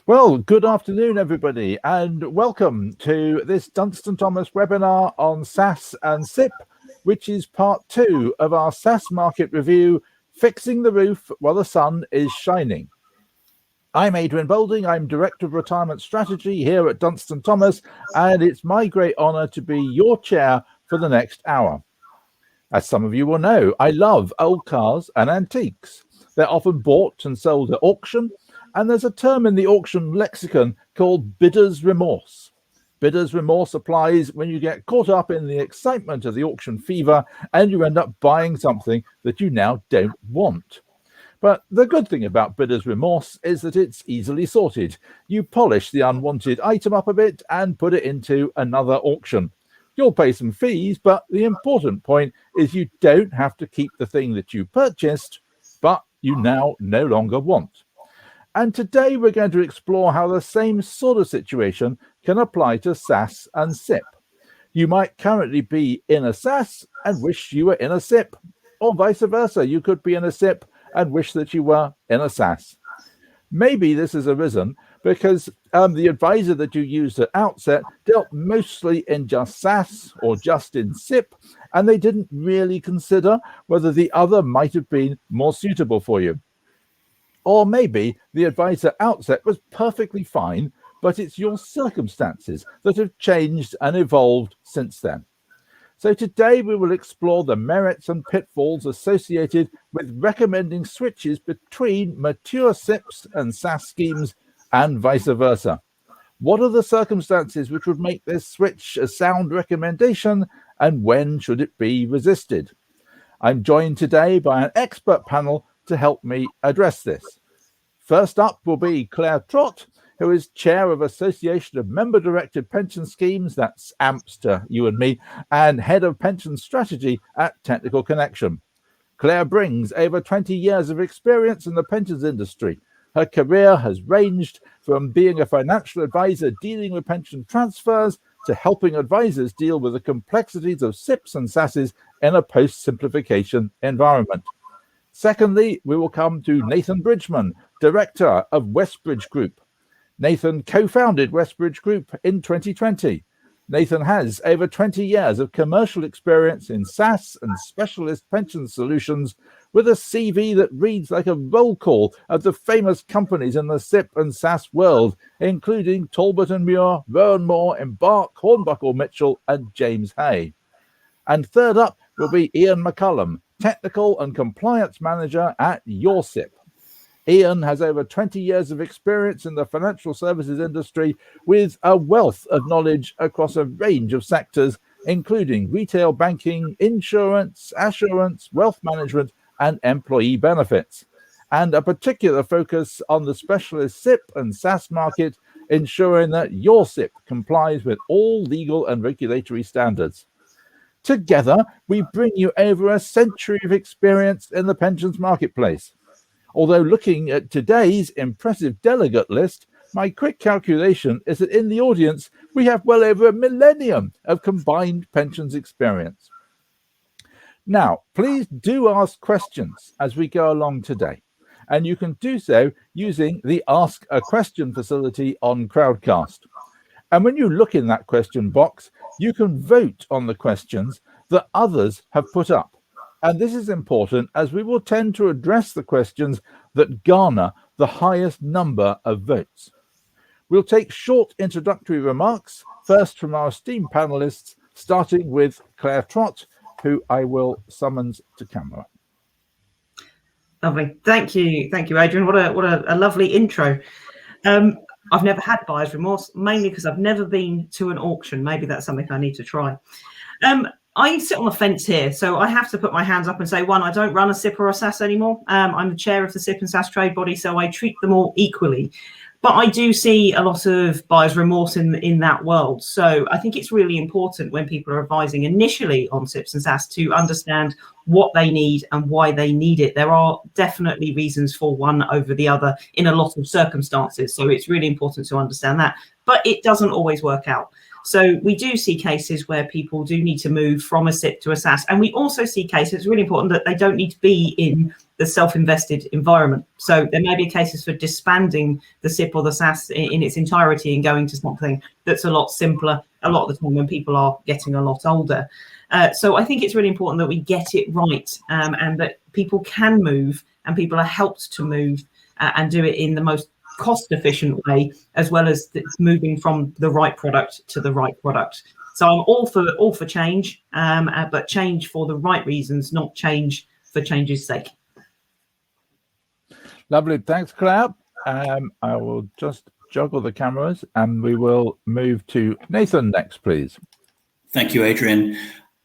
Well, good afternoon, everybody, and welcome to this Dunstan Thomas webinar on SSAS and SIPP, which is part 2 of our SSAS Market review, Fixing the Roof While the Sun is Shining. I'm Adrian Boulding. I'm Director of Retirement Strategy here at Dunstan Thomas, and it's my great honour to be your chair for the next hour. As some of you will know, I love old cars and antiques. They're often bought and sold at auction, and there's a term in the auction lexicon called bidder's remorse. Bidder's remorse applies when you get caught up in the excitement of the auction fever and you end up buying something that you now don't want. But the good thing about bidder's remorse is that it's easily sorted. You polish the unwanted item up a bit and put it into another auction. You'll pay some fees, but the important point is you don't have to keep the thing that you purchased, but you now no longer want. And today we're going to explore how the same sort of situation can apply to SSAS and SIPP. You might currently be in a SSAS and wish you were in a SIPP, or vice versa. You could be in a SIPP and wish that you were in a SSAS. Maybe this has arisen because the advisor that you used at outset dealt mostly in just SSAS or just in SIPP, and they didn't really consider whether the other might have been more suitable for you. Or maybe the advisor outset was perfectly fine, but it's your circumstances that have changed and evolved since then. So today we will explore the merits and pitfalls associated with recommending switches between mature SIPPs and SSAS schemes and vice versa. What are the circumstances which would make this switch a sound recommendation, and when should it be resisted? I'm joined today by an expert panel to help me address this. First up will be Claire Trott, who is chair of Association of Member-Directed Pension Schemes, that's AMPS to you and me, and head of pension strategy at Technical Connection. Claire brings over 20 years of experience in the pensions industry. Her career has ranged from being a financial advisor dealing with pension transfers to helping advisors deal with the complexities of SIPPs and SSASs in a post-simplification environment. Secondly, we will come to Nathan Bridgeman, Director of WestBridge Group. Nathan co-founded WestBridge Group in 2020. Nathan has over 20 years of commercial experience in SSAS and specialist pension solutions, with a CV that reads like a roll call of the famous companies in the SIPP and SSAS world, including Talbot & Muir, Rowan Moore, Embark, Hornbuckle Mitchell, and James Hay. And third up will be Iain McCallum, Technical and Compliance Manager at Yorsipp. Iain has over 20 years of experience in the financial services industry with a wealth of knowledge across a range of sectors, including retail banking, insurance, assurance, wealth management, and employee benefits, and a particular focus on the specialist SIPP and SSAS market, ensuring that Yorsipp complies with all legal and regulatory standards. Together, we bring you over a century of experience in the pensions marketplace. Although looking at today's impressive delegate list, my quick calculation is that in the audience, we have well over a millennium of combined pensions experience. Now, please do ask questions as we go along today, and you can do so using the Ask a Question facility on Crowdcast. And when you look in that question box, you can vote on the questions that others have put up. And this is important as we will tend to address the questions that garner the highest number of votes. We'll take short introductory remarks, first from our esteemed panelists, starting with Claire Trott, who I will summons to camera. Lovely. Thank you, Adrian. What a lovely intro. I've never had buyer's remorse, mainly because I've never been to an auction. Maybe that's something I need to try. I sit on the fence here, so I have to put my hands up and say, one, I don't run a SIPP or a SSAS anymore. I'm the chair of the SIPP and SSAS trade body, so I treat them all equally. But I do see a lot of buyer's remorse in that world. So I think it's really important when people are advising initially on SIPPs and SSAS to understand what they need and why they need it. There are definitely reasons for one over the other in a lot of circumstances. So it's really important to understand that. But it doesn't always work out. So we do see cases where people do need to move from a SIPP to a SSAS. And we also see cases, it's really important that they don't need to be in the self-invested environment. So there may be cases for disbanding the SIPP or the SSAS in its entirety and going to something that's a lot simpler a lot of the time when people are getting a lot older. So I think it's really important that we get it right, and that people can move and people are helped to move and do it in the most cost-efficient way, as well as moving from the right product to the right product. So I'm all for change, but change for the right reasons, not change for change's sake. Lovely, thanks, Claire. I will just juggle the cameras, and we will move to Nathan next, please. Thank you, Adrian.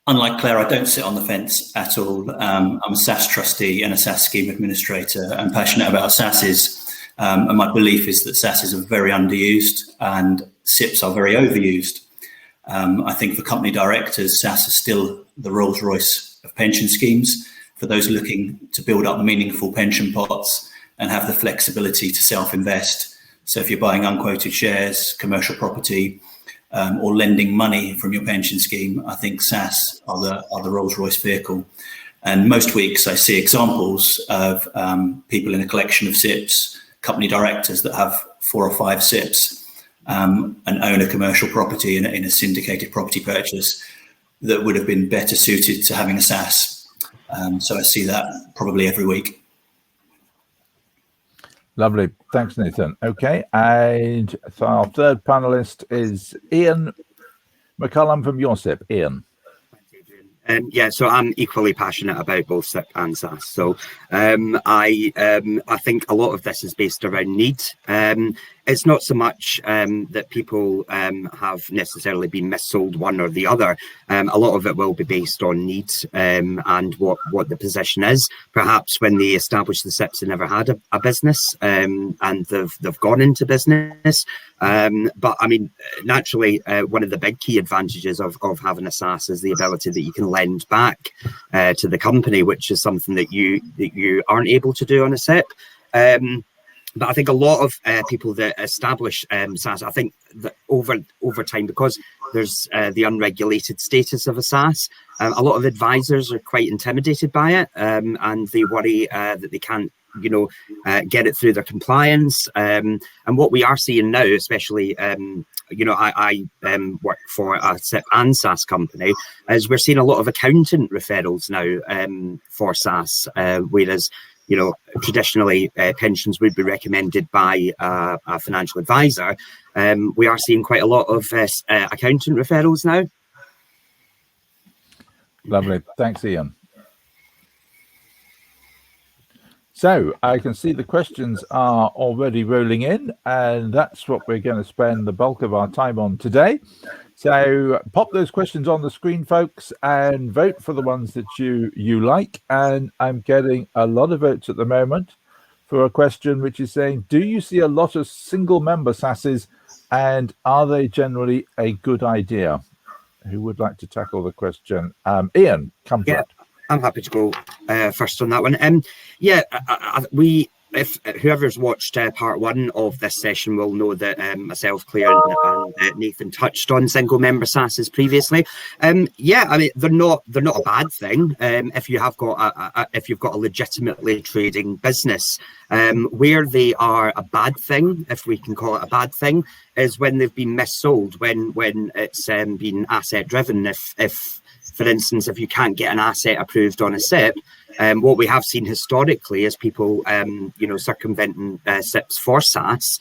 Unlike Claire, I don't sit on the fence at all. I'm a SSAS trustee and a SSAS scheme administrator. I'm passionate about SSASs, and my belief is that SSASs are very underused and SIPPs are very overused. I think for company directors, SSAS are still the Rolls Royce of pension schemes. For those looking to build up meaningful pension pots and have the flexibility to self-invest. So if you're buying unquoted shares, commercial property, or lending money from your pension scheme, I think SSAS are the Rolls Royce vehicle. And most weeks I see examples of people in a collection of SIPPs, company directors that have 4 or 5 SIPPs, and own a commercial property in a syndicated property purchase that would have been better suited to having a SSAS. So I see that probably every week. Lovely. Thanks, Nathan. Okay. And so our third panelist is Iain McCallum from Yorsipp. Iain. Yeah, so I'm equally passionate about both SIPP and SSAS. So I think a lot of this is based around need. It's not so much that people have necessarily been missold one or the other. A lot of it will be based on needs and what the position is. Perhaps when they established the SIPPs, they never had a business and they've gone into business. But I mean, naturally, one of the big key advantages of having a SSAS is the ability that you can lend back to the company, which is something that you aren't able to do on a SIPP. But I think a lot of people that establish SSAS, I think that over time, because there's the unregulated status of a SSAS, a lot of advisors are quite intimidated by it, and they worry that they can't, get it through their compliance. And what we are seeing now, especially, I work for a SIPP and SSAS company, is we're seeing a lot of accountant referrals now for SSAS, whereas traditionally pensions would be recommended by a financial advisor. We are seeing quite a lot of accountant referrals now. Lovely. Thanks, Iain. So I can see the questions are already rolling in, and that's what we're going to spend the bulk of our time on today. So pop those questions on the screen, folks, and vote for the ones that you like. And I'm getting a lot of votes at the moment for a question which is saying, do you see a lot of single member SSASs, and are they generally a good idea? Who would like to tackle the question? Iain, come for it. I'm happy to go first on that one. If whoever's watched part 1 of this session will know that myself, Claire, and Nathan touched on single member SSASs previously. I mean, they're not a bad thing if you have got if you've got a legitimately trading business. Where they are a bad thing, if we can call it a bad thing, is when they've been missold, when it's been asset driven. If for instance, if you can't get an asset approved on a SIPP, what we have seen historically is people, circumventing SIPPs for SSAS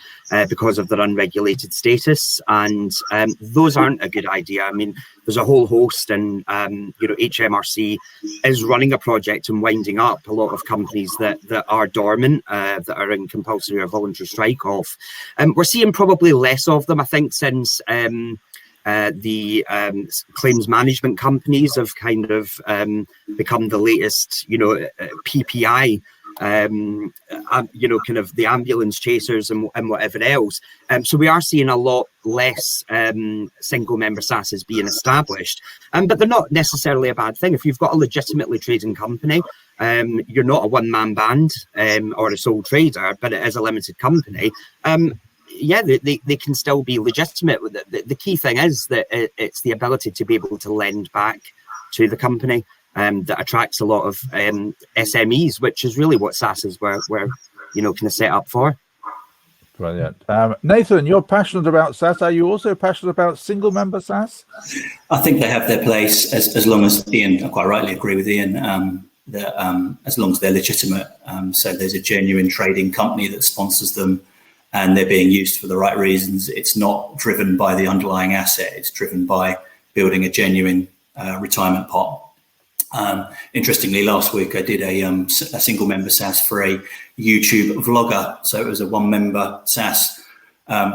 because of their unregulated status, and those aren't a good idea. I mean, there's a whole host, and HMRC is running a project and winding up a lot of companies that are dormant, that are in compulsory or voluntary strike off. We're seeing probably less of them, I think, since the claims management companies have kind of become the latest, PPI, kind of the ambulance chasers and whatever else. So we are seeing a lot less single member SSASs being established, but they're not necessarily a bad thing. If you've got a legitimately trading company, you're not a one-man band or a sole trader, but it is a limited company. They can still be legitimate. The key thing is that it's the ability to be able to lend back to the company. that attracts a lot of SMEs, which is really what SSAS were kind of set up for. Brilliant. Nathan, you're passionate about SSAS. Are you also passionate about single member SSAS? I think they have their place as long as Iain, I quite rightly agree with Iain, that as long as they're legitimate. So there's a genuine trading company that sponsors them and they're being used for the right reasons. It's not driven by the underlying asset. It's driven by building a genuine retirement pot. Interestingly, last week I did a single member SSAS for a YouTube vlogger. So it was a one member SSAS,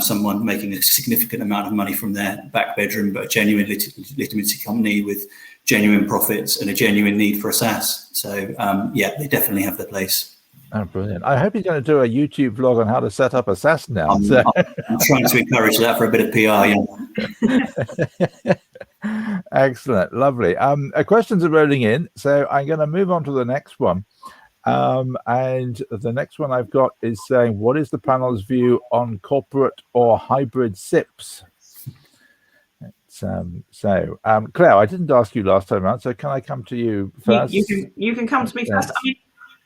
someone making a significant amount of money from their back bedroom, but a genuine legitimacy company with genuine profits and a genuine need for a SSAS. So yeah, they definitely have their place. Oh, brilliant. I hope he's going to do a YouTube vlog on how to set up a SSAS now. I'm trying to encourage that for a bit of PR, yeah. Excellent, lovely. Questions are rolling in, so I'm going to move on to the next one. And the next one I've got is saying, what is the panel's view on corporate or hybrid SIPPs? Claire, I didn't ask you last time around, so can I come to you first? You can come to me first. I mean,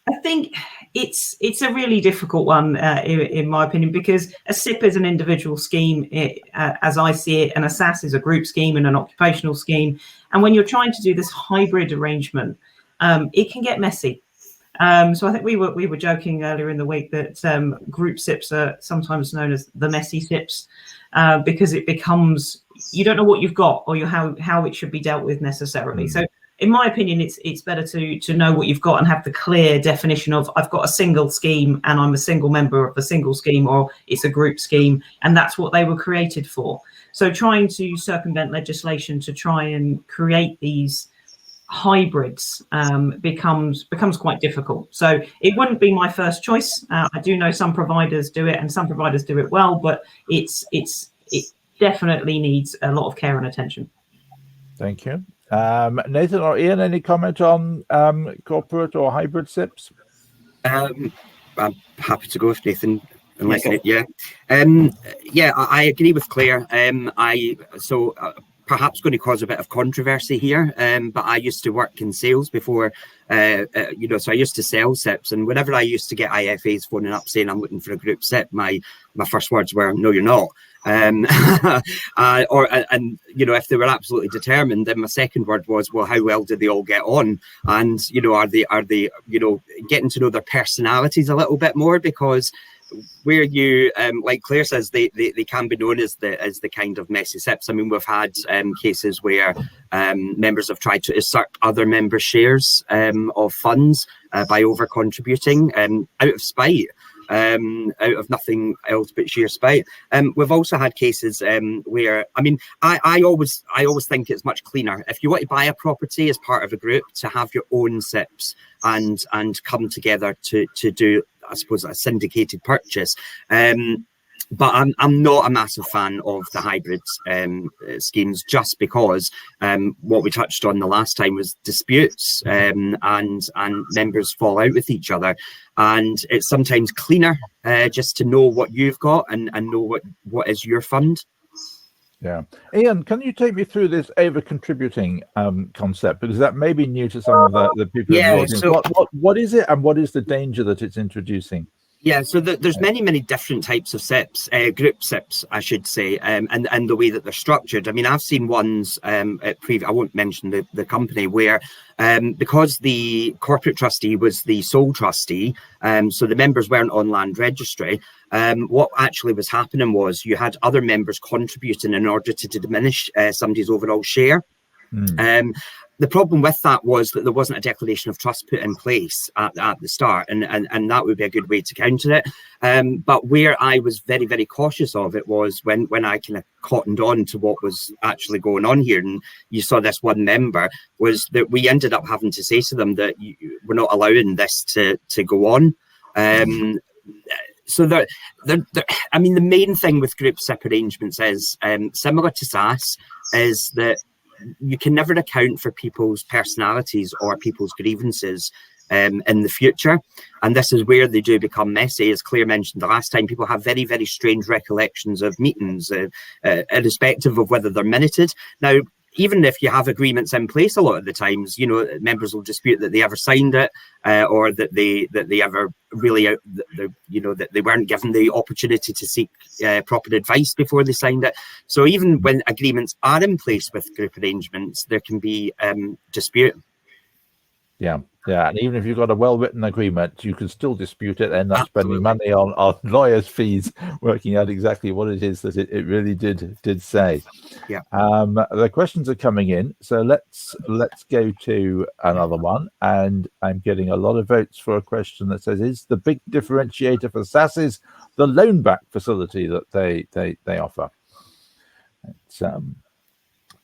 I think it's a really difficult one in my opinion, because a SIPP is an individual scheme as I see it, and a SSAS is a group scheme and an occupational scheme. And when you're trying to do this hybrid arrangement, it can get messy. So I think we were joking earlier in the week that group SIPPs are sometimes known as the messy SIPPs because it becomes, you don't know what you've got or how it should be dealt with necessarily. So in my opinion, it's better to know what you've got and have the clear definition of, I've got a single scheme and I'm a single member of a single scheme, or it's a group scheme, and that's what they were created for. So trying to circumvent legislation to try and create these hybrids becomes quite difficult. So it wouldn't be my first choice. I do know some providers do it and some providers do it well, but it definitely needs a lot of care and attention. Thank you. Nathan or Iain, any comment on corporate or hybrid SIPPs? I'm happy to go if Nathan. I agree with Claire. Perhaps going to cause a bit of controversy here, but I used to work in sales before, so I used to sell SIPPs, and whenever I used to get IFAs phoning up saying I'm looking for a group SIPP, my first words were, no, you're not. If they were absolutely determined, then my second word was, well, how well do they all get on? And, are they getting to know their personalities a little bit more? Because where you, like Claire says, they can be known as the kind of messy SIPPs. I mean, we've had cases where members have tried to usurp other members' shares of funds by over contributing out of spite. Out of nothing else but sheer spite. We've also had cases where, I mean, I always think it's much cleaner if you want to buy a property as part of a group to have your own SIPPs and come together to do, I suppose, a syndicated purchase. But I'm not a massive fan of the hybrid schemes, just because what we touched on the last time was disputes and members fall out with each other, and it's sometimes cleaner just to know what you've got and know what is your fund. Yeah, Iain, can you take me through this over contributing concept, because that may be new to some of the people. Yeah. So what is it, and what is the danger that it's introducing? Yeah, so there's many different types of SIPPs, group SIPPs, I should say, and the way that they're structured. I mean, I've seen ones I won't mention the company, where because the corporate trustee was the sole trustee, so the members weren't on land registry. What actually was happening was you had other members contributing in order to diminish somebody's overall share. The problem with that was that there wasn't a declaration of trust put in place at the start, and that would be a good way to counter it. But where I was very, very cautious of it was when I kind of cottoned on to what was actually going on here, and you saw this one member, was that we ended up having to say to them that we're not allowing this to go on. So I mean, the main thing with group SIPP arrangements is similar to SSAS, is that you can never account for people's personalities or people's grievances in the future, and this is where they do become messy. As Claire mentioned the last time, people have very, very strange recollections of meetings, irrespective of whether they're minuted. Now, even if you have agreements in place, a lot of the times, you know, members will dispute that they ever signed it, or that they ever really, that they weren't given the opportunity to seek proper advice before they signed it. So even when agreements are in place with group arrangements, there can be dispute. Yeah, and even if you've got a well-written agreement, you can still dispute it, and not spending money on lawyers' fees working out exactly what it is that it really did say. Yeah. The questions are coming in, so let's go to another one. And I'm getting a lot of votes for a question that says, "Is the big differentiator for SSAS the loan back facility that they offer?" It's,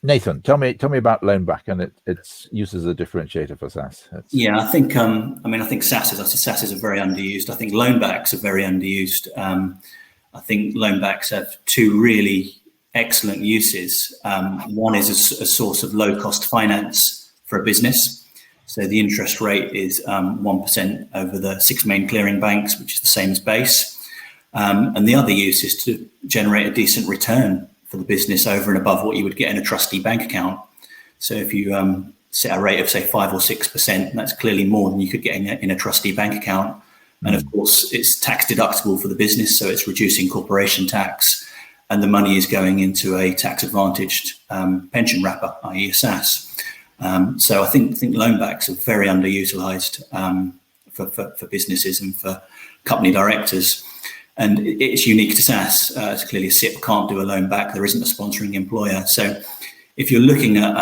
Nathan, tell me about loan back and its use as a differentiator for SSAS. Yeah, I think I think SSAS are very underused. I think loan backs are very underused. I think loan backs have two really excellent uses. One is a source of low cost finance for a business. So the interest rate is 1% over the 6 main clearing banks, which is the same as base. And the other use is to generate a decent return for the business over and above what you would get in a trustee bank account. So if you set a rate of say 5 or 6%, that's clearly more than you could get in a trustee bank account. And of course, it's tax deductible for the business, so it's reducing corporation tax, and the money is going into a tax advantaged pension wrapper, i.e. a SSAS. So I think loan backs are very underutilized for businesses and for company directors. And it's unique to SSAS. Clearly, SIPP can't do a loan back. There isn't a sponsoring employer. So if you're looking at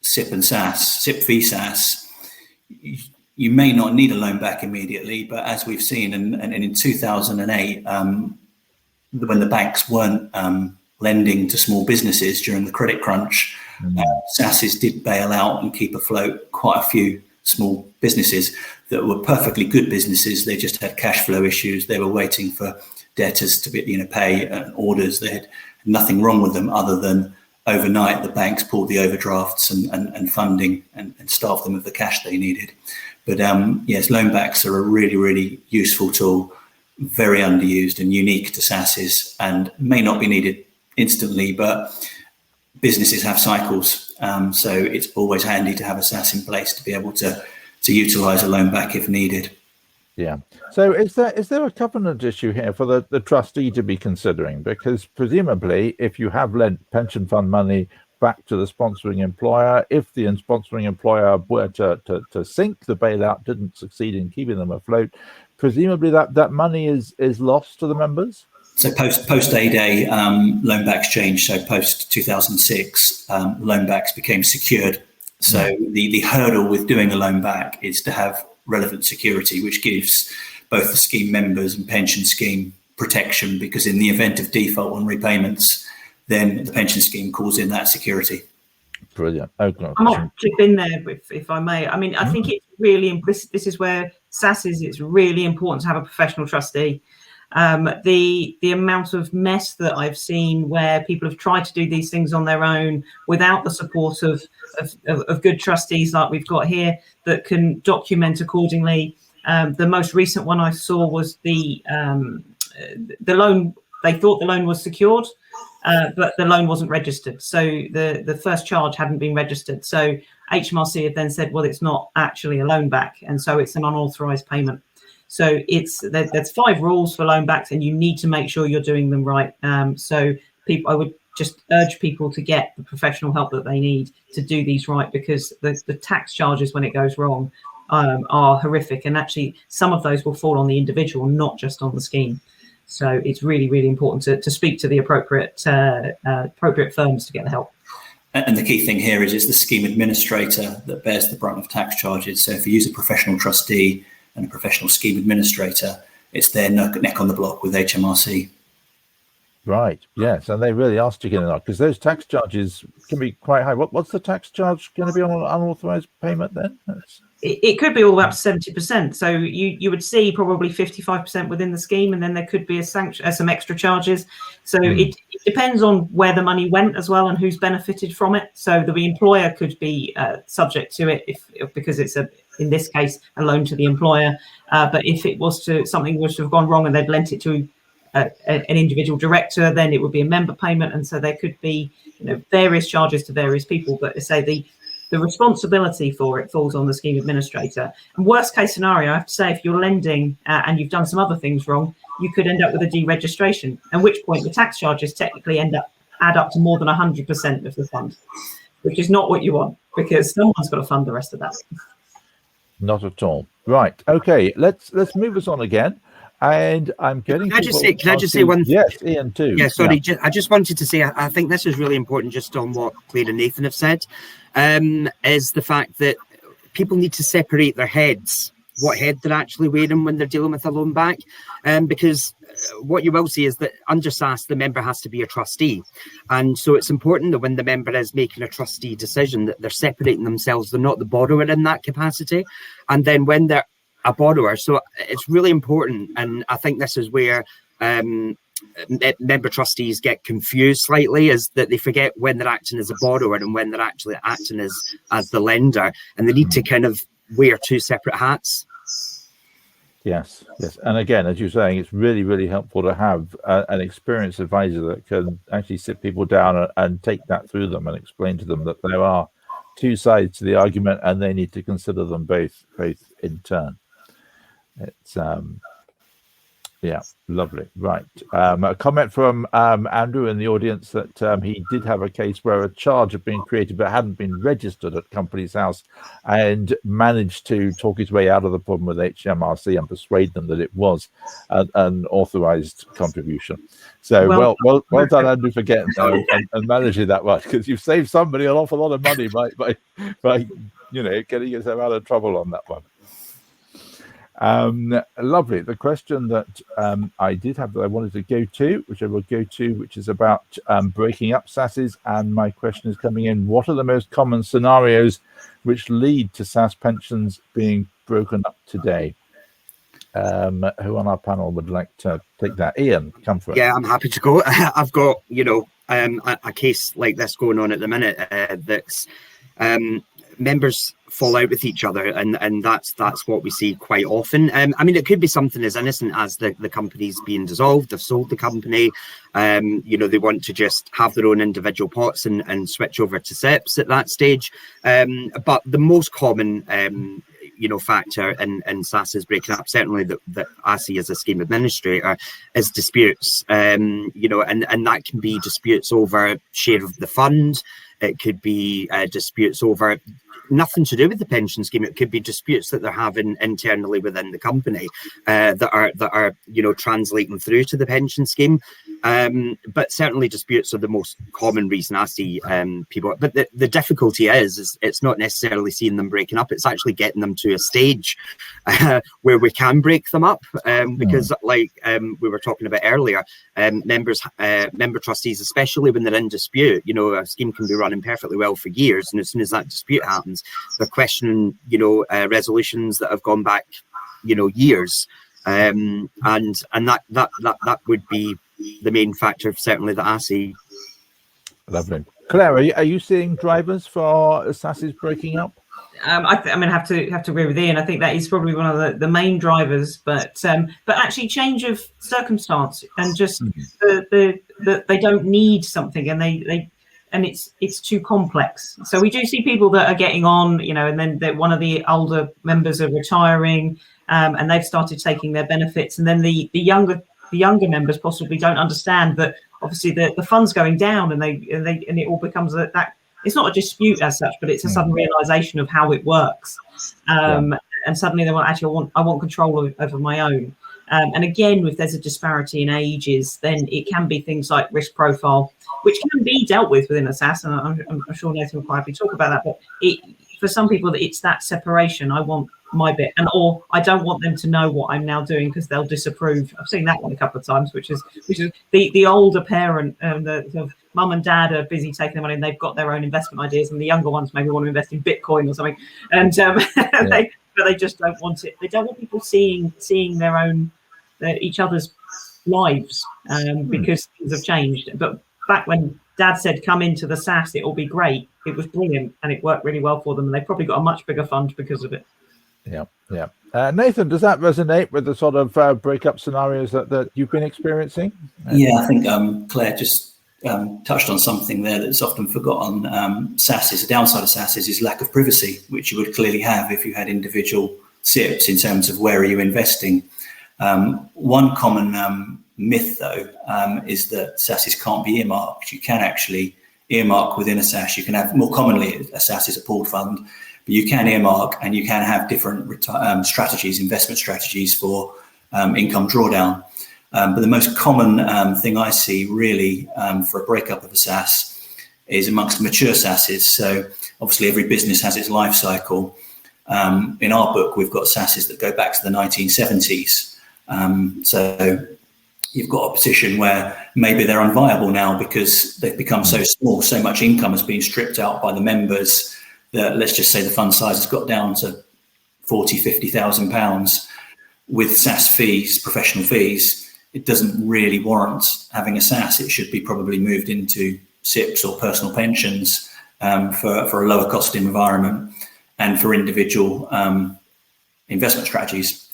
SIPP and SSAS, SIPP v SSAS, you may not need a loan back immediately. But as we've seen, and in 2008, when the banks weren't lending to small businesses during the credit crunch, SSASs did bail out and keep afloat quite a few small businesses that were perfectly good businesses. They just had cash flow issues. They were waiting for debtors to be, pay orders. They had nothing wrong with them other than overnight the banks pulled the overdrafts and funding and starved them of the cash they needed. But yes, loan backs are a really, really useful tool, very underused and unique to SSASs, and may not be needed instantly, but businesses have cycles. So it's always handy to have a SSAS in place to be able to utilize a loan back if needed. Yeah. So is there a covenant issue here for the trustee to be considering? Because presumably, if you have lent pension fund money back to the sponsoring employer, if the sponsoring employer were to sink, the bailout didn't succeed in keeping them afloat, presumably that money is lost to the members? So post A-Day, loan backs changed. So post 2006, loan backs became secured. So the hurdle with doing a loan back is to have relevant security, which gives both the scheme members and pension scheme protection, because in the event of default on repayments, then the pension scheme calls in that security. Brilliant. Okay. I might chip in there if I may. I mean, I think it's really implicit. This is where SSAS it's really important to have a professional trustee. The amount of mess that I've seen where people have tried to do these things on their own without the support of good trustees like we've got here that can document accordingly. The most recent one I saw was the loan. They thought the loan was secured, but the loan wasn't registered. So the first charge hadn't been registered. So HMRC had then said, well, it's not actually a loan back, and so it's an unauthorized payment. So there's 5 rules for loan backs, and you need to make sure you're doing them right. So I would just urge people to get the professional help that they need to do these right, because the tax charges when it goes wrong are horrific, and actually some of those will fall on the individual, not just on the scheme. So it's really, really important to speak to the appropriate firms to get the help. And the key thing here is it's the scheme administrator that bears the brunt of tax charges. So if you use a professional trustee and a professional scheme administrator, it's their neck on the block with HMRC. Right. Yes, and they really are sticking it up, because those tax charges can be quite high. What's the tax charge going to be on an unauthorized payment then? It could be all up to 70%. So you would see probably 55% within the scheme, and then there could be some extra charges. So it depends on where the money went as well and who's benefited from it. So the employer could be subject to it because it's in this case a loan to the employer. But if it was something was to have gone wrong and they'd lent it to an individual director, then it would be a member payment, and so there could be various charges to various people. But say the responsibility for it falls on the scheme administrator. And worst case scenario, I have to say, if you're lending and you've done some other things wrong, you could end up with a deregistration, at which point the tax charges technically add up to more than 100% of the fund, which is not what you want, because someone's got to fund the rest of that. Not at all. Right. Okay. Let's move us on again. And I'm getting. Can I just say one? Yes, Iain too. Yeah, sorry. Yeah. I just wanted to say I think this is really important, just on what Claire and Nathan have said, is the fact that people need to separate their heads, what head they're actually wearing when they're dealing with a loan back, because what you will see is that under SSAS, the member has to be a trustee, and so it's important that when the member is making a trustee decision, that they're separating themselves. They're not the borrower in that capacity, and then when they're a borrower, so it's really important, and I think this is where member trustees get confused slightly, is that they forget when they're acting as a borrower and when they're actually acting as the lender, and they need to kind of wear two separate hats. Yes, and again, as you're saying, it's really, really helpful to have an experienced advisor that can actually sit people down and take that through them and explain to them that there are two sides to the argument and they need to consider them both in turn. It's yeah, lovely. Right. A comment from Andrew in the audience that he did have a case where a charge had been created but hadn't been registered at Companies House, and managed to talk his way out of the problem with HMRC and persuade them that it was an authorised contribution. So well done, Andrew, for getting there and managing that one, because you've saved somebody an awful lot of money by getting yourself out of trouble on that one. Lovely. The question that I did have that I wanted to go to, which I will go to, which is about breaking up SSASs, and my question is coming in: what are the most common scenarios which lead to SSAS pensions being broken up today? Who on our panel would like to take that? Iain, come for it. Yeah, I'm happy to go. I've got a case like this going on at the minute that's members fall out with each other, and that's what we see quite often. I mean, it could be something as innocent as the company's being dissolved, they've sold the company, they want to just have their own individual pots and switch over to SIPPs at that stage. But the most common factor in SSAS breaking up, certainly that I see as a scheme administrator, is disputes. And that can be disputes over share of the fund. It could be disputes over nothing to do with the pension scheme. It could be disputes that they're having internally within the company that are translating through to the pension scheme. But certainly disputes are the most common reason I see people. But the difficulty is it's not necessarily seeing them breaking up. It's actually getting them to a stage where we can break them up. Because we were talking about earlier, member trustees, especially when they're in dispute, a scheme can be running perfectly well for years, and as soon as that dispute happens, they're questioning resolutions that have gone back years, and that would be the main factor, certainly, that I see. Lovely. Claire, are you seeing drivers for SSASs breaking up? I have to agree with Iain. I think that is probably one of the main drivers, but actually change of circumstance, and just that they don't need something, and it's too complex. So we do see people that are getting on, and then one of the older members are retiring, and they've started taking their benefits, and then the younger members possibly don't understand that obviously the fund's going down, and it all becomes that it's not a dispute as such, but it's a sudden realization of how it works, and suddenly they want, actually I want control over my own. And again, if there's a disparity in ages, then it can be things like risk profile, which can be dealt with within a SSAS, and I'm sure Nathan will probably talk about that. But for some people, it's that separation. I want my bit, or I don't want them to know what I'm now doing because they'll disapprove. I've seen that one a couple of times, which is the older parent, the mum and dad are busy taking their money, and they've got their own investment ideas, and the younger ones maybe want to invest in Bitcoin or something, and they just don't want it. They don't want people seeing their own each other's lives because things have changed. But back when Dad said, come into the SSAS, it will be great, it was brilliant, and it worked really well for them, and they probably got a much bigger fund because of it. Yeah, yeah. Nathan, does that resonate with the sort of breakup scenarios that you've been experiencing? Yeah, I think Claire just touched on something there that's often forgotten. SSAS, the downside of SSAS is lack of privacy, which you would clearly have if you had individual SIPPs in terms of where are you investing. One common myth, though, is that SSAS can't be earmarked. You can actually earmark within a SSAS. You can have, more commonly, a SSAS is a pooled fund, but you can earmark and you can have different strategies, investment strategies for income drawdown. But the most common thing I see really for a breakup of a SSAS is amongst mature SSASs. So obviously every business has its life cycle. In our book, we've got SSASs that go back to the 1970s. So you've got a position where maybe they're unviable now because they've become so small, so much income has been stripped out by the members that, let's just say, the fund size has got down to 40, 50,000 pounds with SSAS fees, professional fees. It doesn't really warrant having a SSAS. It should be probably moved into SIPPs or personal pensions for a lower cost environment and for individual investment strategies.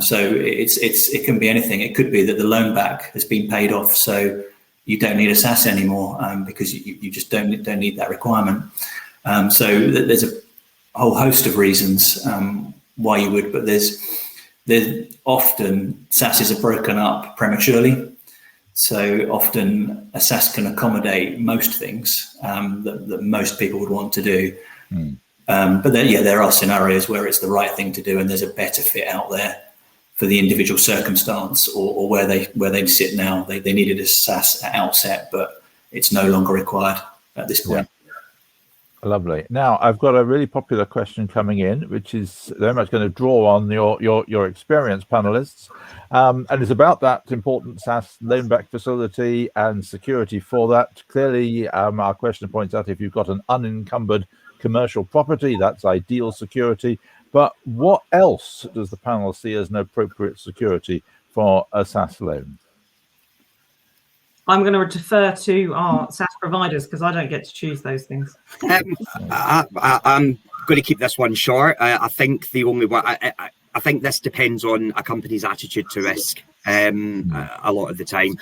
So it can be anything. It could be that the loan back has been paid off, so you don't need a SSAS anymore because you just don't need that requirement. So there's a whole host of reasons why you would, but there's often SSASs are broken up prematurely. So often a SSAS can accommodate most things that most people would want to do. But there are scenarios where it's the right thing to do and there's a better fit out there for the individual circumstance or where they sit now. They needed a SSAS at outset, but it's no longer required at this point. Yeah. Lovely. Now, I've got a really popular question coming in, which is very much going to draw on your experience, panelists, and it's about that important SSAS loan back facility and security for that. Clearly, our question points out if you've got an unencumbered commercial property, that's ideal security. But what else does the panel see as an appropriate security for a SSAS loan? I'm going to defer to our SSAS providers because I don't get to choose those things. I'm going to keep this one short. I think the only one, I think this depends on a company's attitude to risk a lot of the time.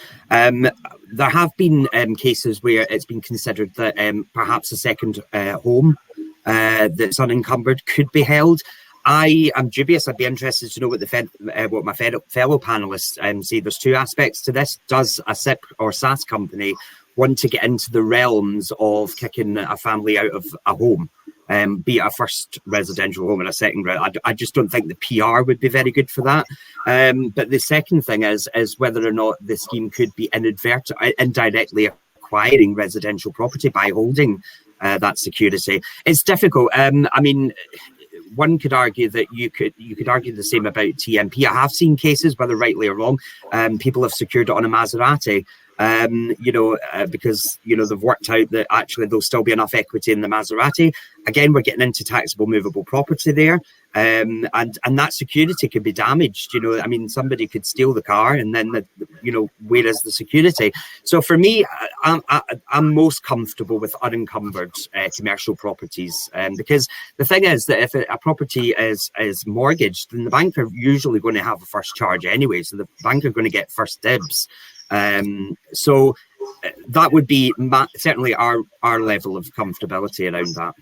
There have been cases where it's been considered that perhaps a second home that's unencumbered could be held. I am dubious. I'd be interested to know what my fellow panelists say. There's two aspects to this. Does a SIPP or SSAS company want to get into the realms of kicking a family out of a home, be it a first residential home and a second? I just don't think the PR would be very good for that. But the second thing is whether or not the scheme could be indirectly acquiring residential property by holding that security. It's difficult. I mean, one could argue that you could argue the same about TMP. I have seen cases, whether rightly or wrong, people have secured it on a Maserati, because they've worked out that actually there'll still be enough equity in the Maserati. Again, we're getting into taxable movable property there, and that security could be damaged. I mean, somebody could steal the car, and then where is the security? So for me, I'm most comfortable with unencumbered commercial properties, because the thing is that if a property is mortgaged, then the bank are usually going to have a first charge anyway, so the bank are going to get first dibs. So that would be certainly our level of comfortability around that.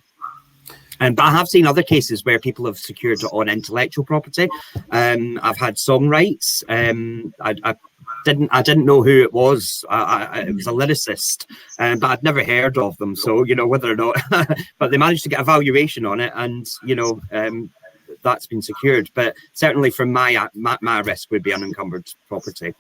But I have seen other cases where people have secured it on intellectual property. I've had song rights. I didn't know who it was. It was a lyricist, but I'd never heard of them. So whether or not, but they managed to get a valuation on it, and that's been secured. But certainly, from my risk would be unencumbered property.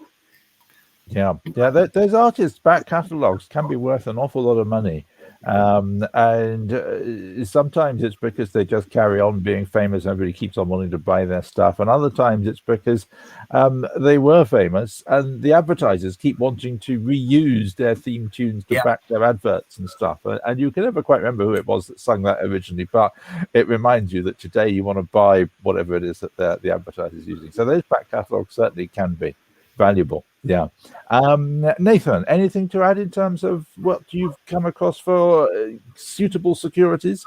Yeah. Those artists' back catalogues can be worth an awful lot of money. And sometimes it's because they just carry on being famous and everybody keeps on wanting to buy their stuff, and other times it's because they were famous and the advertisers keep wanting to reuse their theme tunes to back their adverts and stuff, and you can never quite remember who it was that sung that originally, but it reminds you that today you want to buy whatever it is that the advertiser's using. So those back catalogues certainly can be valuable. Nathan, anything to add in terms of what you've come across for suitable securities?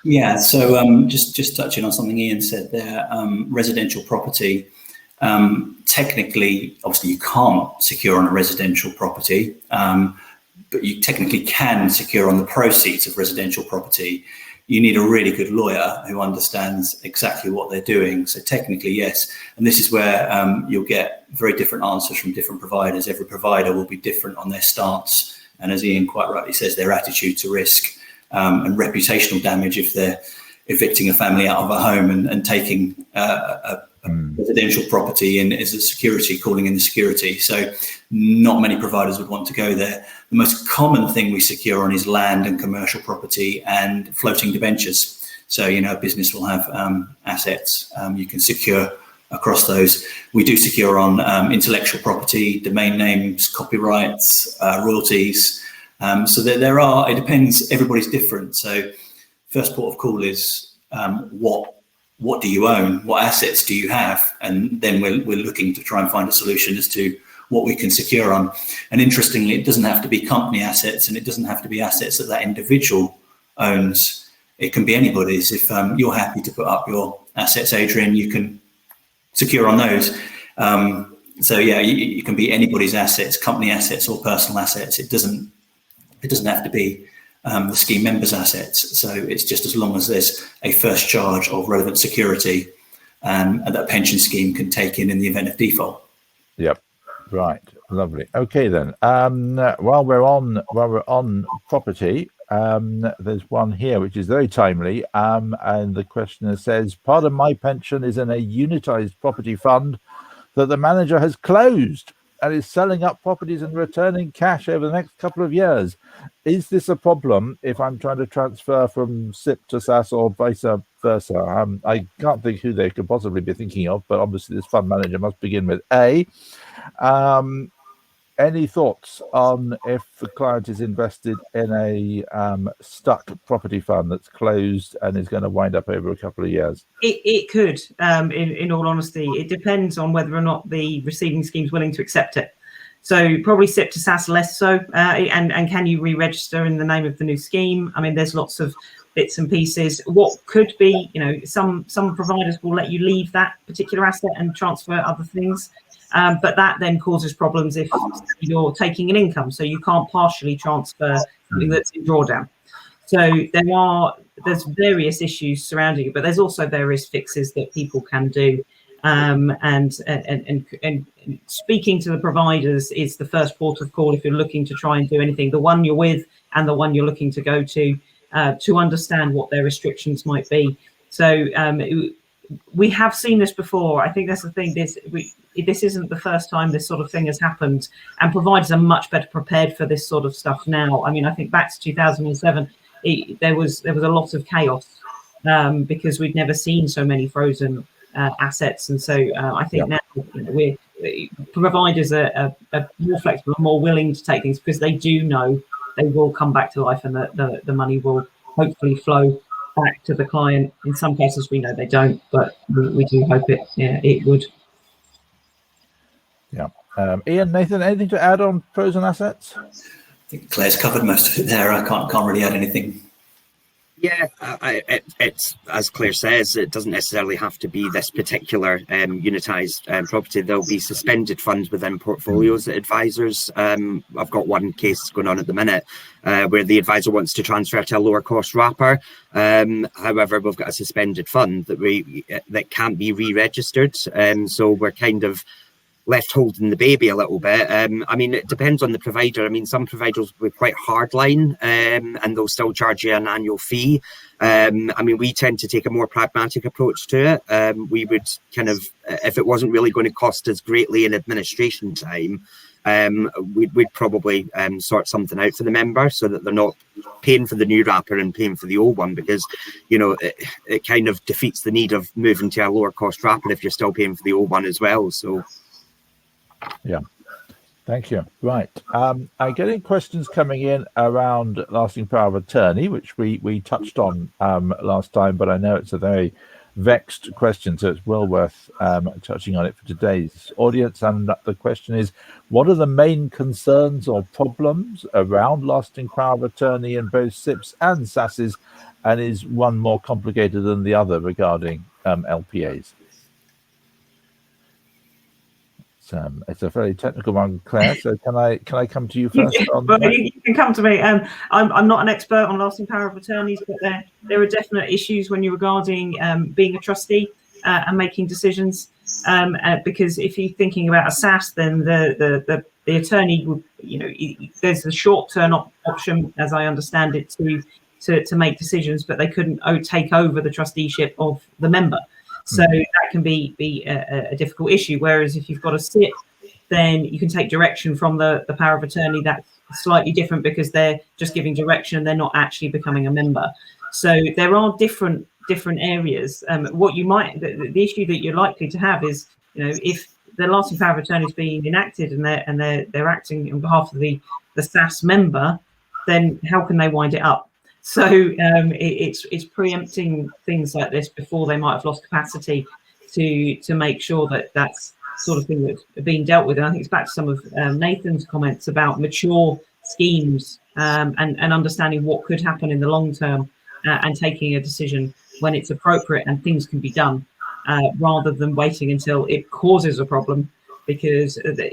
Yeah, so just touching on something Iain said there, residential property, technically, obviously you can't secure on a residential property, but you technically can secure on the proceeds of residential property. You need a really good lawyer who understands exactly what they're doing. So technically, yes. And this is where you'll get very different answers from different providers. Every provider will be different on their stance. And as Iain quite rightly says, their attitude to risk and reputational damage if they're evicting a family out of a home and taking a residential property in as a security, calling in the security. So not many providers would want to go there. The most common thing we secure on is land and commercial property and floating debentures. So, a business will have assets you can secure across those. We do secure on intellectual property, domain names, copyrights, royalties. So there are, it depends, everybody's different. So first port of call is what do you own? What assets do you have? And then we're looking to try and find a solution as to what we can secure on. And interestingly, it doesn't have to be company assets, and it doesn't have to be assets that individual owns. It can be anybody's. If you're happy to put up your assets, Adrian, you can secure on those. So yeah, you can be anybody's assets, company assets or personal assets. It doesn't have to be the scheme members' assets. So it's just as long as there's a first charge of relevant security and that pension scheme can take in the event of default. Yep. Right. Lovely. Okay then. While we're on property, there's one here which is very timely. And the questioner says, part of my pension is in a unitized property fund that the manager has closed and is selling up properties and returning cash over the next couple of years. Is this a problem if I'm trying to transfer from SIPP to SSAS or vice versa? I can't think who they could possibly be thinking of, but obviously this fund manager must begin with A. Any thoughts on if the client is invested in a stuck property fund that's closed and is going to wind up over a couple of years? It could, in all honesty. It depends on whether or not the receiving scheme is willing to accept it. So probably SIPP to SSAS less so. And can you re-register in the name of the new scheme? I mean, there's lots of bits and pieces. What could be, some providers will let you leave that particular asset and transfer other things. But that then causes problems if you're taking an income, so you can't partially transfer something that's in drawdown. So there's various issues surrounding it, but there's also various fixes that people can do. And speaking to the providers is the first port of call if you're looking to try and do anything. The one you're with and the one you're looking to go to understand what their restrictions might be. So we have seen this before. I think that's the thing. This isn't the first time this sort of thing has happened, and providers are much better prepared for this sort of stuff now. I mean, I think back to 2007, there was a lot of chaos because we'd never seen so many frozen assets, and so I think now providers are more flexible and more willing to take things because they do know they will come back to life, and the money will hopefully flow back to the client. In some cases, we know they don't, but we do hope it would. Yeah. Iain, Nathan, anything to add on frozen assets? I think Claire's covered most of it there. I can't really add anything. Yeah, it's as Claire says, it doesn't necessarily have to be this particular unitized property. There'll be suspended funds within portfolios that advisors. I've got one case going on at the minute where the advisor wants to transfer to a lower cost wrapper. However, we've got a suspended fund that can't be re-registered. So we're kind of left holding the baby a little bit. I mean, it depends on the provider. I mean, some providers will be quite hardline and they'll still charge you an annual fee. I mean, we tend to take a more pragmatic approach to it. We would kind of, if it wasn't really going to cost us greatly in administration time, we'd probably sort something out for the member so that they're not paying for the new wrapper and paying for the old one, because, it kind of defeats the need of moving to a lower cost wrapper if you're still paying for the old one as well. So. Yeah, thank you. Right. I'm getting questions coming in around lasting power of attorney, which we touched on last time, but I know it's a very vexed question, so it's well worth touching on it for today's audience. And the question is, what are the main concerns or problems around lasting power of attorney in both SIPPs and SSASs, and is one more complicated than the other regarding LPAs? It's a very technical one, Claire. So can I come to you first? Well, you can come to me. I'm not an expert on lasting power of attorneys, but there are definite issues when you're regarding being a trustee and making decisions. Because if you're thinking about a SAS, then the attorney would, there's a short-term option, as I understand it, to make decisions, but they couldn't take over the trusteeship of the member. So that can be a difficult issue. Whereas if you've got a SIPP, then you can take direction from the power of attorney. That's slightly different because they're just giving direction and they're not actually becoming a member. So there are different areas. What you might, the issue that you're likely to have is, if the lasting power of attorney is being enacted and they're acting on behalf of the SAS member, then how can they wind it up? So it's preempting things like this before they might have lost capacity to make sure that that's sort of thing that's being dealt with. And I think it's back to some of Nathan's comments about mature schemes and understanding what could happen in the long term and taking a decision when it's appropriate and things can be done rather than waiting until it causes a problem, because the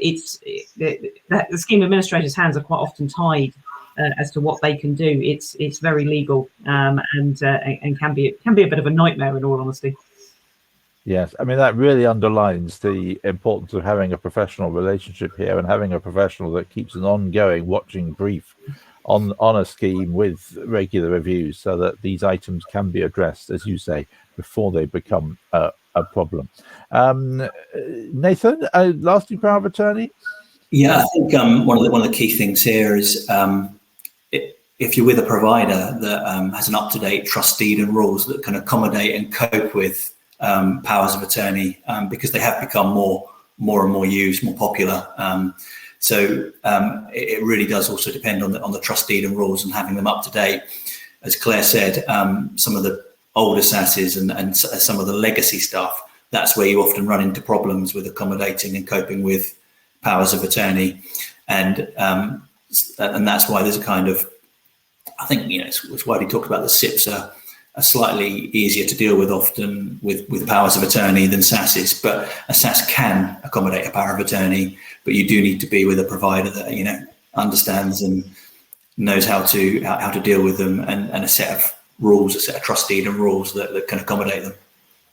scheme administrator's hands are quite often tied as to what they can do. It's very legal and can be a bit of a nightmare, in all honesty. Yes, I mean, that really underlines the importance of having a professional relationship here and having a professional that keeps an ongoing watching brief on a scheme with regular reviews, so that these items can be addressed, as you say, before they become a problem. Nathan, lasting power of attorney? Yeah, I think one of the key things here is if you're with a provider that has an up-to-date trust deed and rules that can accommodate and cope with powers of attorney, because they have become more and more used, more popular. So it really does also depend on the trust deed and rules and having them up to date. As Claire said, some of the older SSASs and some of the legacy stuff, that's where you often run into problems with accommodating and coping with powers of attorney. And that's why there's a kind of, I think, it's widely talked about, the SIPPs are slightly easier to deal with often with powers of attorney than SSASs, but a SAS can accommodate a power of attorney, but you do need to be with a provider that understands and knows how to deal with them, and a set of rules, a set of trust deed and rules that can accommodate them.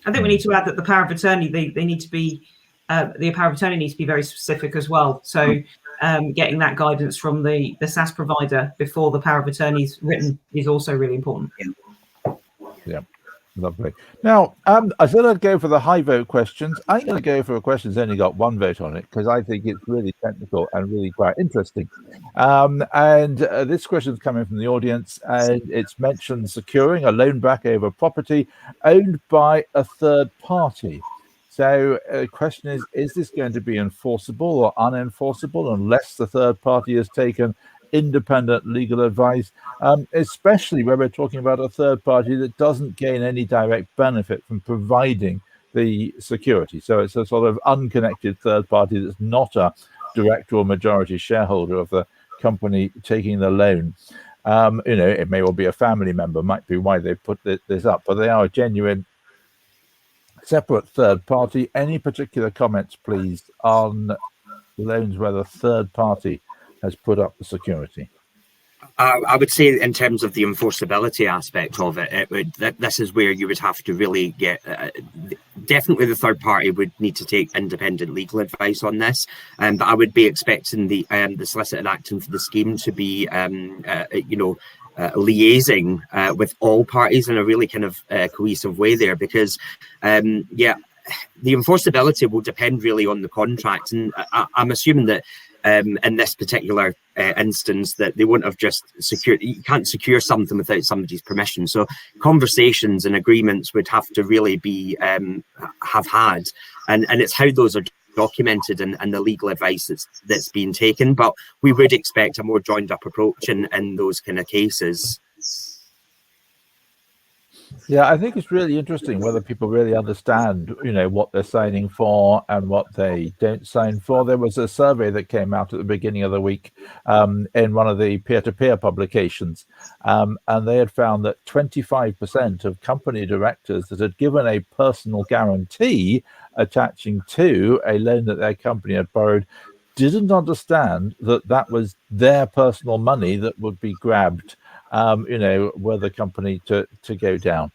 I think we need to add that the power of attorney, they need to be the power of attorney needs to be very specific as well. So getting that guidance from the SAS provider before the power of attorney is written is also really important. Yeah, lovely. Now, I said I'd go for the high vote questions. I'm going to go for a question that's only got one vote on it because I think it's really technical and really quite interesting. And this question is coming from the audience, and it's mentioned securing a loan back over property owned by a third party. So the question is this going to be enforceable or unenforceable unless the third party has taken independent legal advice, especially where we're talking about a third party that doesn't gain any direct benefit from providing the security? So it's a sort of unconnected third party that's not a direct or majority shareholder of the company taking the loan. It may well be a family member, might be why they put this up, but they are a genuine separate third party. Any particular comments, please, on loans where the third party has put up the security? I would say, in terms of the enforceability aspect of it, this is where you would have to really get. Definitely, the third party would need to take independent legal advice on this, but I would be expecting the solicitor acting for the scheme to be, liaising with all parties in a really kind of cohesive way there, because the enforceability will depend really on the contract, and I'm assuming that in this particular instance that they wouldn't have just secured. You can't secure something without somebody's permission, so conversations and agreements would have to really be have had, and it's how those are documented and the legal advice that's being taken. But we would expect a more joined up approach in those kind of cases. Yeah, I think it's really interesting whether people really understand, what they're signing for and what they don't sign for. There was a survey that came out at the beginning of the week in one of the peer-to-peer publications, and they had found that 25% of company directors that had given a personal guarantee attaching to a loan that their company had borrowed didn't understand that that was their personal money that would be grabbed, were the company to go down.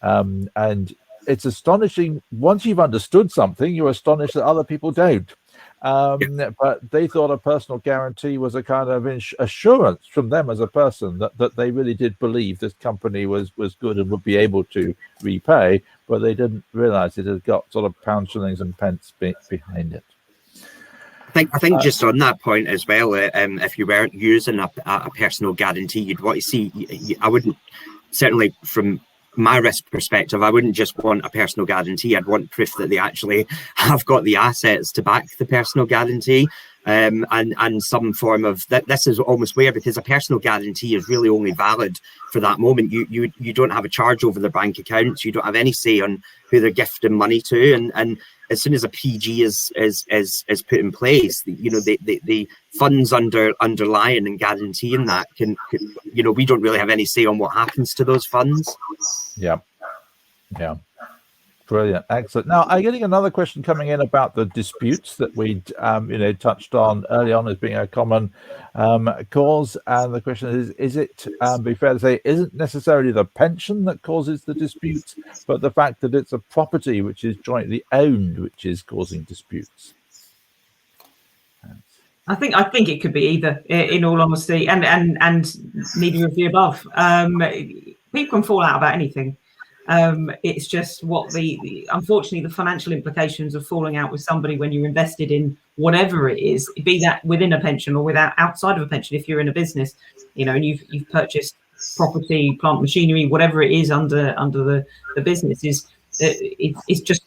And it's astonishing. Once you've understood something, you're astonished that other people don't. But they thought a personal guarantee was a kind of assurance from them as a person that they really did believe this company was good and would be able to repay, but they didn't realize it had got sort of pounds, shillings and pence behind it. I think just on that point as well, if you weren't using a personal guarantee, you'd want to see, I wouldn't, certainly from my risk perspective, I wouldn't just want a personal guarantee. I'd want proof that they actually have got the assets to back the personal guarantee, and some form of that. This is almost where, because a personal guarantee is really only valid for that moment. You don't have a charge over their bank accounts. You don't have any say on who they're gifting money to, and as soon as a PG is put in place, the funds underlying and guaranteeing that can, we don't really have any say on what happens to those funds. Yeah. Brilliant. Excellent. Now, I'm getting another question coming in about the disputes that we'd, touched on early on as being a common cause. And the question is it, be fair to say, isn't necessarily the pension that causes the disputes, but the fact that it's a property which is jointly owned, which is causing disputes? I think it could be either, in all honesty, and neither of the above. People can fall out about anything. It's just what unfortunately the financial implications of falling out with somebody when you're invested in whatever it is, be that within a pension or outside of a pension. If you're in a business, and you've purchased property, plant, machinery, whatever it is under the business, it's just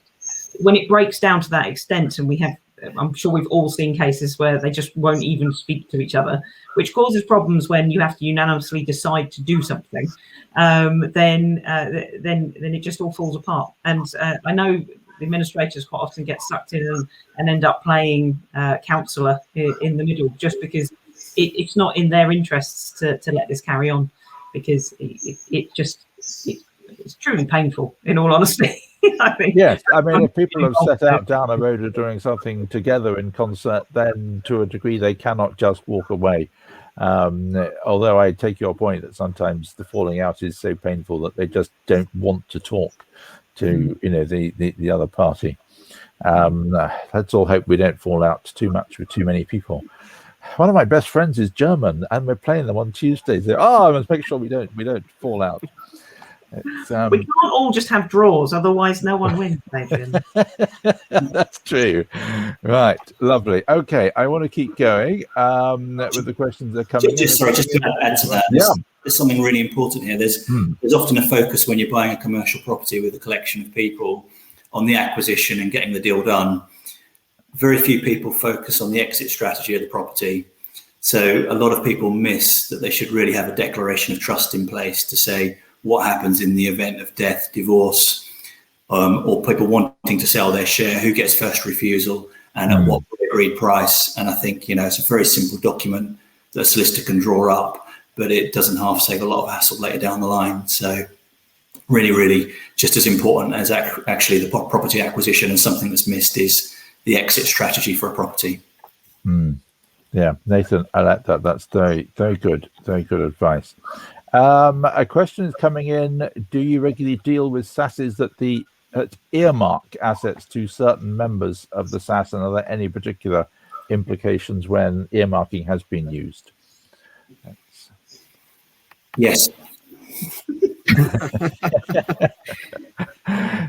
when it breaks down to that extent, and I'm sure we've all seen cases where they just won't even speak to each other, which causes problems when you have to unanimously decide to do something. Then it just all falls apart. And I know the administrators quite often get sucked in and end up playing counsellor in the middle, just because it's not in their interests to let this carry on, because it's truly painful, in all honesty. I think. Yes, I mean, if people have set out down a road of doing something together in concert, then to a degree they cannot just walk away. Although I take your point that sometimes the falling out is so painful that they just don't want to talk to the other party. Let's all hope we don't fall out too much with too many people. One of my best friends is German, and we're playing them on Tuesdays. I must make sure we don't fall out. We can't all just have draws, otherwise no one wins, Adrian. That's true. Right, lovely. Okay, I want to keep going with the questions that are coming in. Just to add to that, there's something really important here. There's often a focus when you're buying a commercial property with a collection of people on the acquisition and getting the deal done. Very few people focus on the exit strategy of the property. So a lot of people miss that they should really have a declaration of trust in place to say what happens in the event of death, divorce, or people wanting to sell their share, who gets first refusal and at what agreed price. And I think, it's a very simple document that a solicitor can draw up, but it doesn't half save a lot of hassle later down the line. So really, really just as important as actually the property acquisition, and something that's missed is the exit strategy for a property. Yeah, Nathan, I like that. That's very, very good. Very good advice. A question is coming in. Do you regularly deal with SSASs that earmark assets to certain members of the SSAS, and are there any particular implications when earmarking has been used? Yes.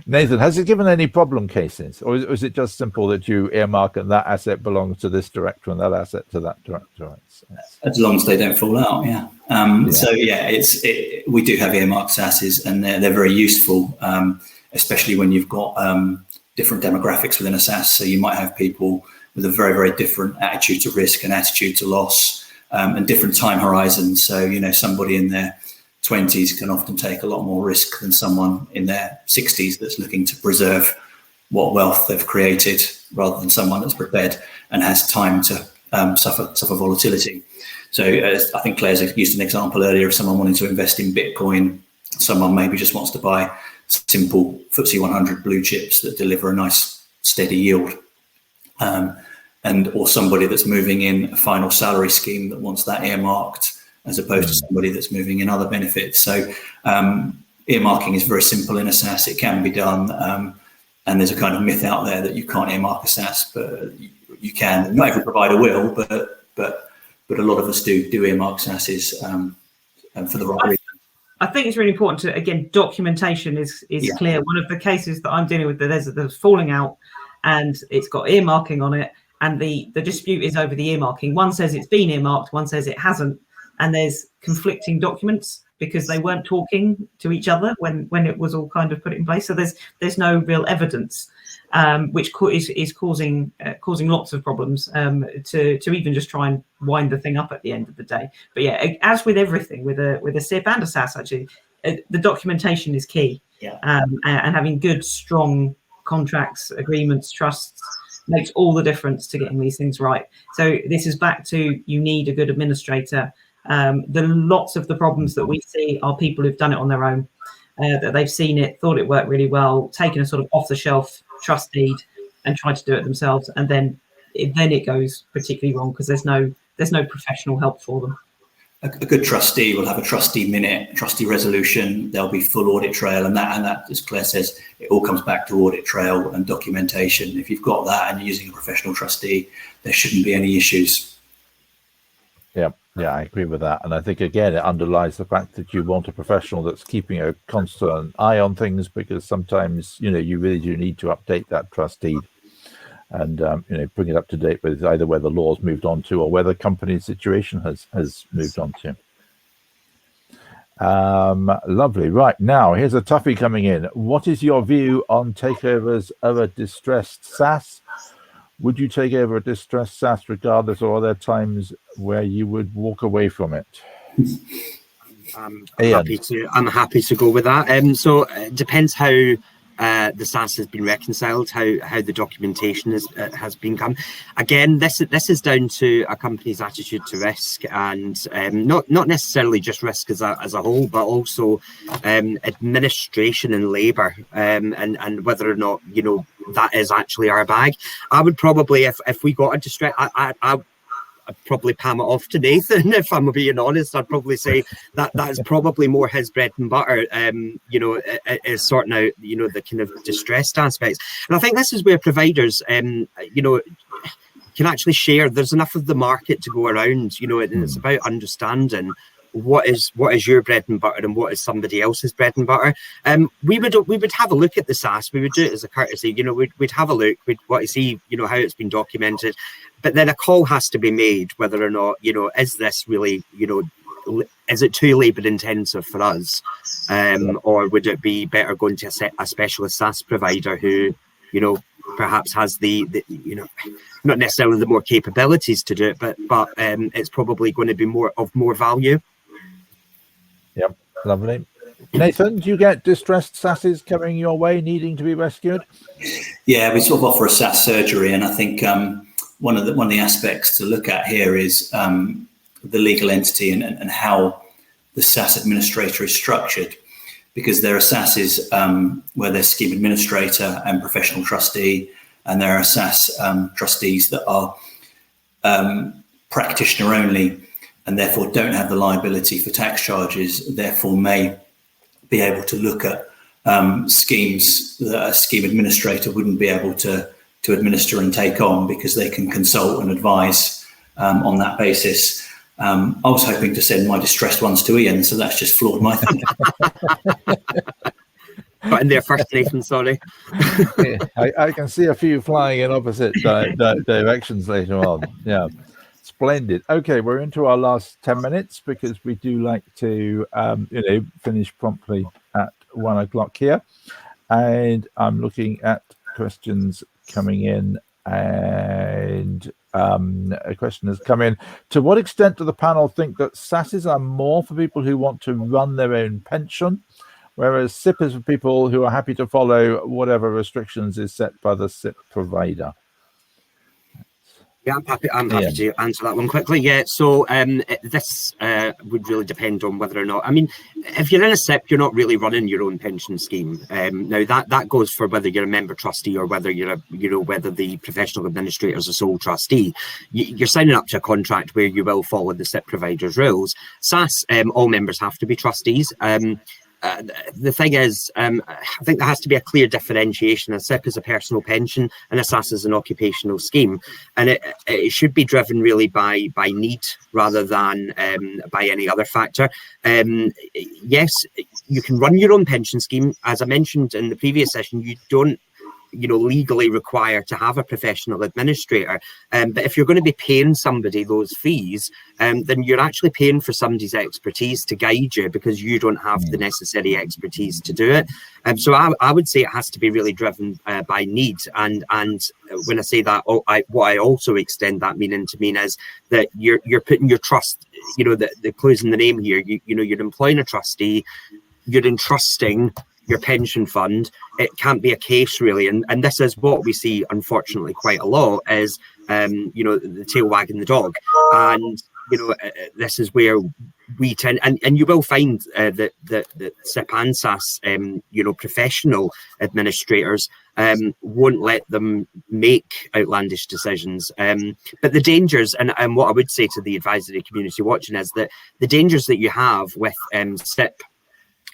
Nathan, has it given any problem cases, or is it just simple that you earmark and that asset belongs to this director and that asset to that director? As long as they don't fall out, So we do have earmarked SSASs, and they're very useful, especially when you've got different demographics within a SSAS. So you might have people with a very, very different attitude to risk and attitude to loss, and different time horizons. So somebody in their 20s can often take a lot more risk than someone in their 60s that's looking to preserve what wealth they've created, rather than someone that's prepared and has time to suffer volatility. So I think Claire's used an example earlier of someone wanting to invest in Bitcoin. Someone maybe just wants to buy simple FTSE 100 blue chips that deliver a nice steady yield. Or somebody that's moving in a final salary scheme that wants that earmarked, as opposed to somebody that's moving in other benefits. So earmarking is very simple in a SAS. It can be done. And there's a kind of myth out there that you can't earmark a SAS, but you can. Not every provider will, but a lot of us do earmark SASs for the right reason. I think it's really important to, again, documentation is clear. One of the cases that I'm dealing with, there's falling out and it's got earmarking on it, and the dispute is over the earmarking. One says it's been earmarked, one says it hasn't, and there's conflicting documents because they weren't talking to each other when it was all kind of put in place. So there's no real evidence, which is causing lots of problems to even just try and wind the thing up at the end of the day. But yeah, as with everything, with a SIPP and a SAS, actually, the documentation is key. Yeah. And having good, strong contracts, agreements, trusts makes all the difference to getting these things right. So this is back to, you need a good administrator. Lots of the problems that we see are people who've done it on their own, that they've seen it, thought it worked really well, taken a sort of off-the-shelf trust deed and tried to do it themselves, and then it goes particularly wrong because there's no professional help for them. A good trustee will have a trustee minute, trustee resolution. There'll be full audit trail, and that, as Claire says, it all comes back to audit trail and documentation. If you've got that and you're using a professional trustee, there shouldn't be any issues. Yeah, I agree with that. And I think, again, it underlies the fact that you want a professional that's keeping a constant eye on things, because sometimes, you really do need to update that trust deed and, bring it up to date with either where the law's moved on to or where the company's situation has moved on to. Lovely. Right, now, here's a toughie coming in. What is your view on takeovers of a distressed SAS? Would you take over a distressed SAS regardless, or are there times where you would walk away from it? I'm happy to go with that. So it depends how the SAS has been reconciled, how the documentation has been come. Again, this is down to a company's attitude to risk, and not necessarily just risk as a whole, but also administration and labour, and whether or not that is actually our bag. I would probably, if we got a distress, I'd probably palm it off to Nathan. If I'm being honest, I'd probably say that is probably more his bread and butter. Is sorting out the kind of distressed aspects, and I think this is where providers can actually share. There's enough of the market to go around, and it's about understanding what is your bread and butter and what is somebody else's bread and butter. We would have a look at the SAS. We would do it as a courtesy. We'd have a look. We'd want to see how it's been documented. But then a call has to be made whether or not, is this really, is it too labour intensive for us? Or would it be better going to a specialist SAS provider who, perhaps has the not necessarily the more capabilities to do it, but it's probably going to be more value. Yep, lovely. Nathan, do you get distressed SASs coming your way, needing to be rescued? Yeah, we sort of offer a SAS surgery, and I think one of the aspects to look at here is the legal entity and how the SAS administrator is structured, because there are SASs where there's scheme administrator and professional trustee, and there are SAS trustees that are practitioner only and therefore don't have the liability for tax charges, therefore may be able to look at schemes that a scheme administrator wouldn't be able to administer and take on, because they can consult and advise on that basis. I was hoping to send my distressed ones to Iain, so that's just flawed my thinking. But in there first, Nathan, sorry. Yeah, I can see a few flying in opposite directions later on. Yeah, splendid. Okay, we're into our last 10 minutes because we do like to, finish promptly at 1 o'clock here. And I'm looking at questions coming in. And a question has come in. To what extent do the panel think that SSASs are more for people who want to run their own pension, whereas SIPP is for people who are happy to follow whatever restrictions is set by the SIPP provider? Yeah, I'm happy to answer that one quickly. Yeah, so this would really depend on whether or not, I mean, if you're in a SIPP, you're not really running your own pension scheme. Now that goes for whether you're a member trustee or whether you're whether the professional administrator is a sole trustee. You're signing up to a contract where you will follow the SIPP provider's rules. SSAS, all members have to be trustees. The thing is, I think there has to be a clear differentiation. A SIPP is a personal pension and a SSAS is an occupational scheme. And it should be driven really by need rather than by any other factor. Yes, you can run your own pension scheme. As I mentioned in the previous session, you don't legally required to have a professional administrator. But if you're going to be paying somebody those fees, then you're actually paying for somebody's expertise to guide you because you don't have the necessary expertise to do it. So I would say it has to be really driven by need. And when I say that, what I also extend that meaning to mean is that you're putting your trust, the clue's in the name here, you're employing a trustee, you're entrusting your pension fund. It can't be a case really, and this is what we see unfortunately quite a lot is the tail wagging the dog, and this is where we tend, and you will find that SIPP and SSAS professional administrators won't let them make outlandish decisions, but the dangers, and what I would say to the advisory community watching is that the dangers that you have with SIPP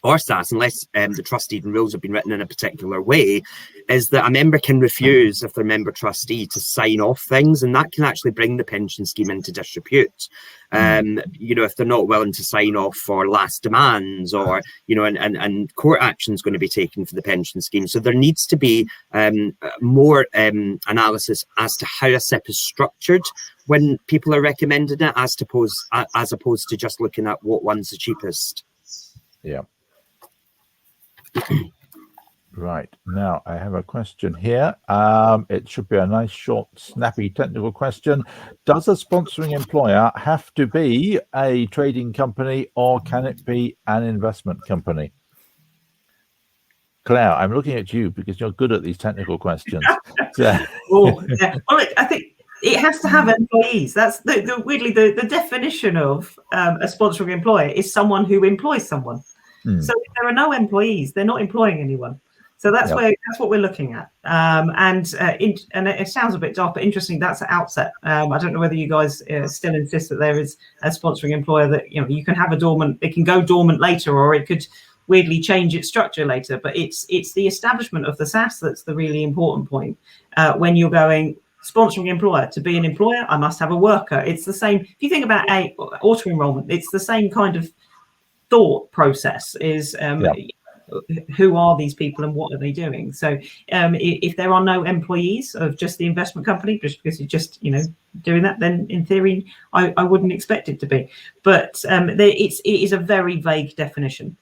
or SSAS, unless the trust deed and rules have been written in a particular way, is that a member can refuse, if they're member trustee, to sign off things, and that can actually bring the pension scheme into disrepute. If they're not willing to sign off for last demands, or and court action is going to be taken for the pension scheme. So there needs to be more analysis as to how a SIPP is structured when people are recommending it, as opposed to just looking at what one's the cheapest. Yeah. Right, now I have a question here. It should be a nice, short, snappy technical question. Does a sponsoring employer have to be a trading company, or can it be an investment company? Claire, I'm looking at you because you're good at these technical questions. Yeah. Well, I think it has to have employees. That's weirdly the definition of a sponsoring employer is someone who employs someone. So if there are no employees, they're not employing anyone. So that's what we're looking at. And it sounds a bit daft, but interesting. That's at outset. I don't know whether you guys still insist that there is a sponsoring employer that you can have a dormant. It can go dormant later, or it could weirdly change its structure later. But it's the establishment of the SSAS that's the really important point. When you're going sponsoring employer, to be an employer, I must have a worker. It's the same. If you think about auto enrollment, it's the same kind of thought process. Is who are these people and what are they doing? So if there are no employees of just the investment company, just because you're just doing that, then in theory I wouldn't expect it to be. But it is a very vague definition.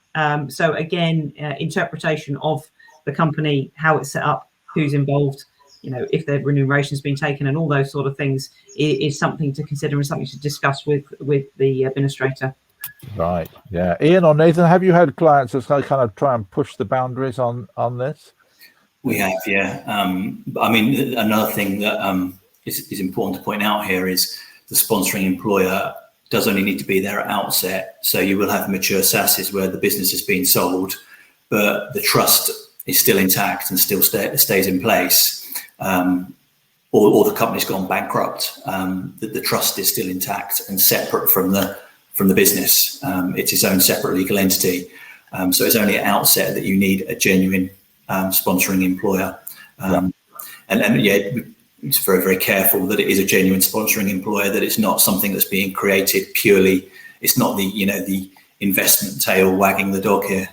So again, interpretation of the company, how it's set up, who's involved, if their remuneration has been taken, and all those sort of things is something to consider and something to discuss with the administrator. Right. Yeah. Iain or Nathan, have you had clients that kind of try and push the boundaries on this? We have, yeah. I mean, another thing that is important to point out here is the sponsoring employer does only need to be there at outset. So you will have mature SSASs where the business is being sold, but the trust is still intact and still stays in place, or the company's gone bankrupt. The trust is still intact and separate from the business. It's its own separate legal entity. So it's only at outset that you need a genuine sponsoring employer. And it's very, very careful that it is a genuine sponsoring employer, that it's not something that's being created purely. It's not the investment tail wagging the dog here.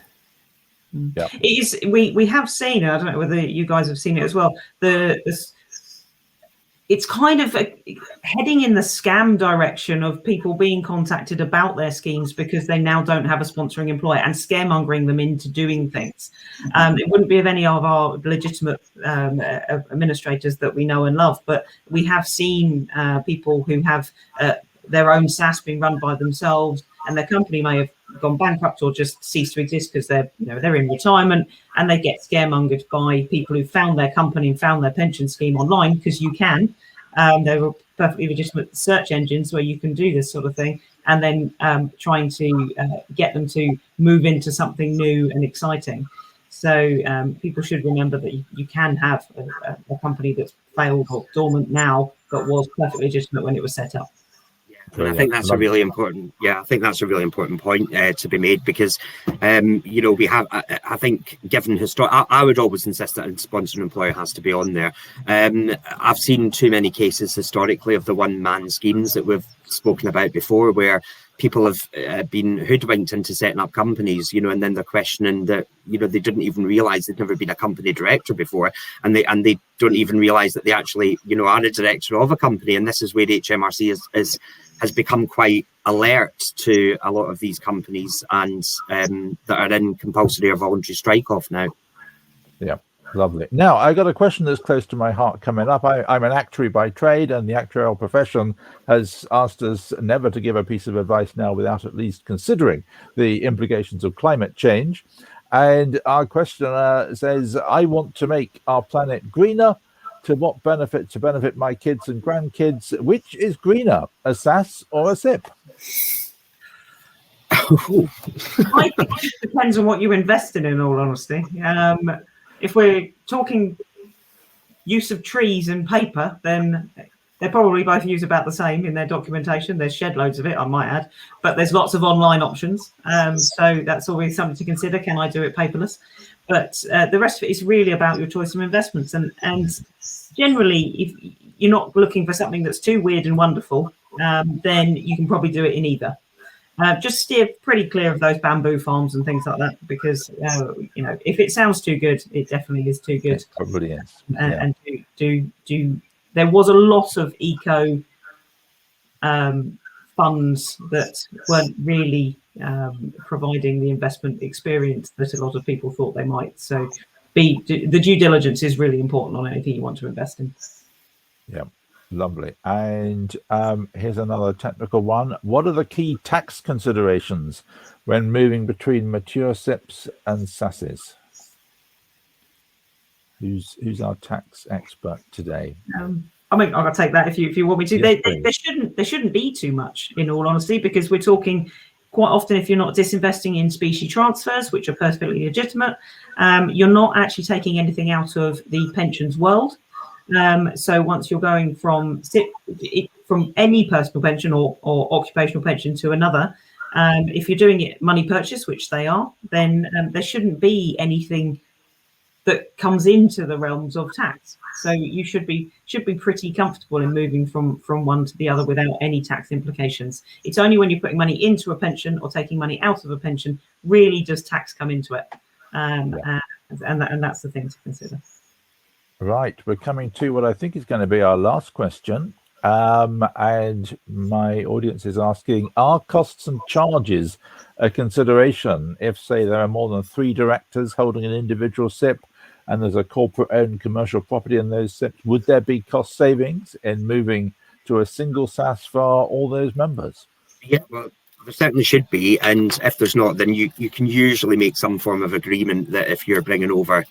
Yeah. It is. We have seen, I don't know whether you guys have seen it as well, it's kind of heading in the scam direction of people being contacted about their schemes because they now don't have a sponsoring employer and scaremongering them into doing things. It wouldn't be of any of our legitimate administrators that we know and love, but we have seen people who have their own SSAS being run by themselves, and their company may have gone bankrupt or just ceased to exist because they're in retirement, and they get scaremongered by people who found their company and found their pension scheme online, because you can. There are perfectly legitimate search engines where you can do this sort of thing, and then trying to get them to move into something new and exciting. So people should remember that you can have a company that's failed or dormant now, but was perfectly legitimate when it was set up. I think that's a really important. Yeah, I think that's a really important point to be made, because, we have. I think, given I would always insist that a sponsored employer has to be on there. I've seen too many cases historically of the one-man schemes that we've spoken about before, where people have been hoodwinked into setting up companies, and then they're questioning that, they didn't even realise they'd never been a company director before, and they don't even realise that they actually, are a director of a company. And this is where HMRC has become quite alert to a lot of these companies and that are in compulsory or voluntary strike-off now. Yeah, lovely. Now, I got a question that's close to my heart coming up. I'm an actuary by trade, and the actuarial profession has asked us never to give a piece of advice now without at least considering the implications of climate change. And our questioner says, I want to make our planet greener. To what benefit? To benefit my kids and grandkids. Which is greener, a SSAS or a SIPP? I think it depends on what you invest in all honesty. If we're talking use of trees and paper, then they're probably both used about the same in their documentation. There's shed loads of it, I might add, but there's lots of online options. So that's always something to consider. Can I do it paperless? But the rest of it is really about your choice of investments. And generally, if you're not looking for something that's too weird and wonderful, then you can probably do it in either. Just steer pretty clear of those bamboo farms and things like that, because if it sounds too good, it definitely is too good. It probably is. And do there was a lot of eco funds that weren't really providing the investment experience that a lot of people thought they might. So the due diligence is really important on anything you want to invest in. Yeah. Lovely. And here's another technical one. What are the key tax considerations when moving between mature SIPPs and SSASs? Who's our tax expert today? I mean, I'll take that if you want me to. Yes, there shouldn't be too much, in all honesty, because we're talking quite often, if you're not disinvesting in specie transfers, which are perfectly legitimate, you're not actually taking anything out of the pensions world. So once you're going from from any personal pension or occupational pension to another, if you're doing it money purchase, which they are, then there shouldn't be anything that comes into the realms of tax. So you should be pretty comfortable in moving from one to the other without any tax implications. It's only when you're putting money into a pension or taking money out of a pension really does tax come into it, and that's the thing to consider. Right, we're coming to what I think is going to be our last question. And my audience is asking, are costs and charges a consideration if, say, there are more than 3 directors holding an individual SIPP and there's a corporate-owned commercial property in those SIPPs? Would there be cost savings in moving to a single SSAS for all those members? Yeah, well, there certainly should be. And if there's not, then you can usually make some form of agreement that if you're bringing over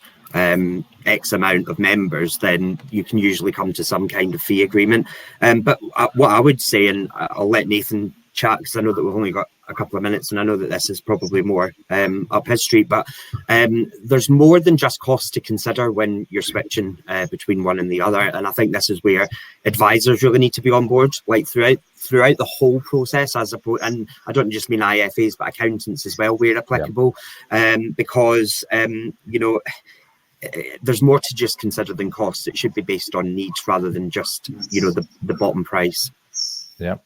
X amount of members, then you can usually come to some kind of fee agreement. But what I would say, and I'll let Nathan chat because I know that we've only got a couple of minutes and I know that this is probably more up his street, but there's more than just cost to consider when you're switching between one and the other. And I think this is where advisors really need to be on board, like throughout the whole process, as opposed, and I don't just mean IFAs, but accountants as well, where applicable, because there's more to just consider than costs. It should be based on needs rather than just the bottom price. Yeah.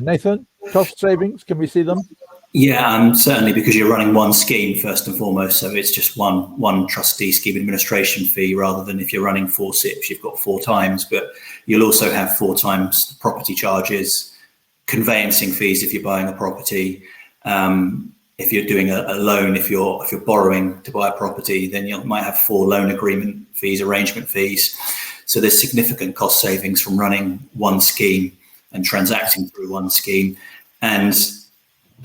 Nathan, cost savings, can we see them? Yeah, certainly, because you're running one scheme first and foremost, so it's just one trustee scheme administration fee, rather than if you're running 4 SIPPs, you've got 4 times, but you'll also have 4 times the property charges, conveyancing fees if you're buying a property. If you're doing a loan, if you're borrowing to buy a property, then you might have 4 loan agreement fees, arrangement fees. So there's significant cost savings from running one scheme and transacting through one scheme. And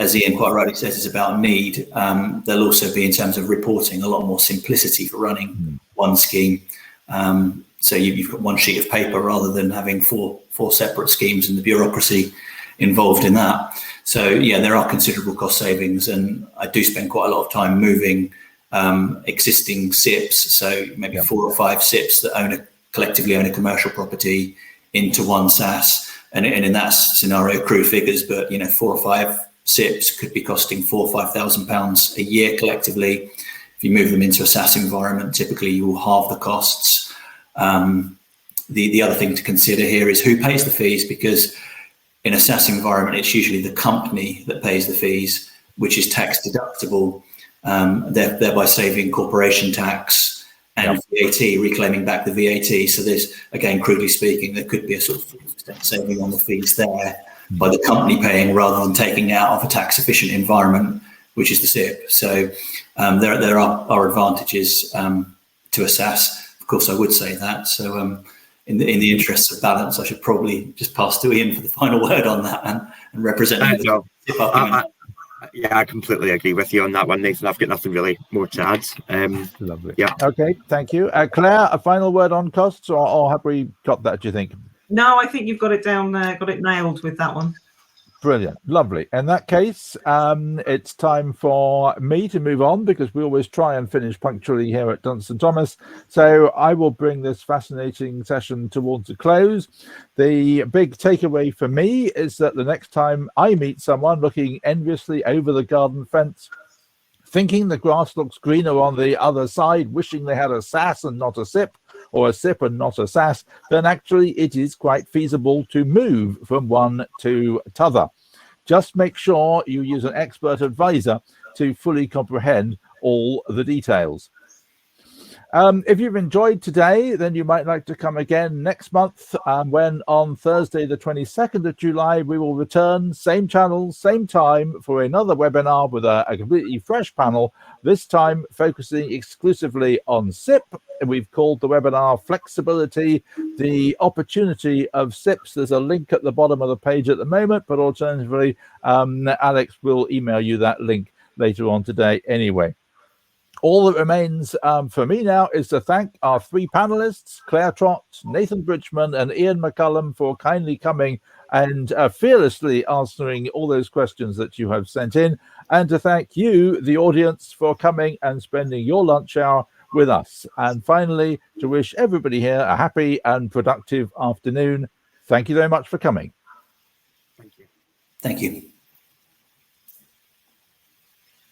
as Iain quite rightly says, it's about need. There'll also be, in terms of reporting, a lot more simplicity for running one scheme. So you've got one sheet of paper rather than having four separate schemes and the bureaucracy involved in that. So yeah, there are considerable cost savings, and I do spend quite a lot of time moving existing SIPPs, so maybe 4 or 5 SIPPs that collectively own a commercial property, into one SSAS, and in that scenario, crude figures, but 4 or 5 SIPPs could be costing £4,000 or £5,000 a year collectively. If you move them into a SSAS environment, typically you will halve the costs. The other thing to consider here is who pays the fees, because in a SSAS environment, it's usually the company that pays the fees, which is tax deductible, thereby saving corporation tax and VAT, reclaiming back the VAT. So there's, again, crudely speaking, there could be a sort of 50% saving on the fees there by the company paying, rather than taking out of a tax efficient environment, which is the SIPP. So there are advantages to a SSAS. Of course, I would say that. So in the interests of balance, I should probably just pass to Iain for the final word on that and represent the SIPP argument. Yeah, I completely agree with you on that one, Nathan. I've got nothing really more to add. Lovely. Yeah. Okay, thank you. Claire, a final word on costs, or have we got that, do you think? No, I think you've got it down there, got it nailed with that one. Brilliant. Lovely. In that case, it's time for me to move on, because we always try and finish punctually here at Dunstan Thomas. So I will bring this fascinating session towards a close. The big takeaway for me is that the next time I meet someone looking enviously over the garden fence, thinking the grass looks greener on the other side, wishing they had a SSAS and not a SIPP, or a SIPP and not a SSAS, then actually it is quite feasible to move from one to t'other. Just make sure you use an expert advisor to fully comprehend all the details. If you've enjoyed today, then you might like to come again next month, when on Thursday, the 22nd of July, we will return, same channel, same time, for another webinar with a completely fresh panel, this time focusing exclusively on SIPP. We've called the webinar Flexibility, the Opportunity of SIPPs. There's a link at the bottom of the page at the moment, but alternatively, Alex will email you that link later on today anyway. All that remains for me now is to thank our 3 panelists, Claire Trott, Nathan Bridgeman, and Iain McCallum, for kindly coming and fearlessly answering all those questions that you have sent in, and to thank you, the audience, for coming and spending your lunch hour with us. And finally, to wish everybody here a happy and productive afternoon. Thank you very much for coming. Thank you. Thank you.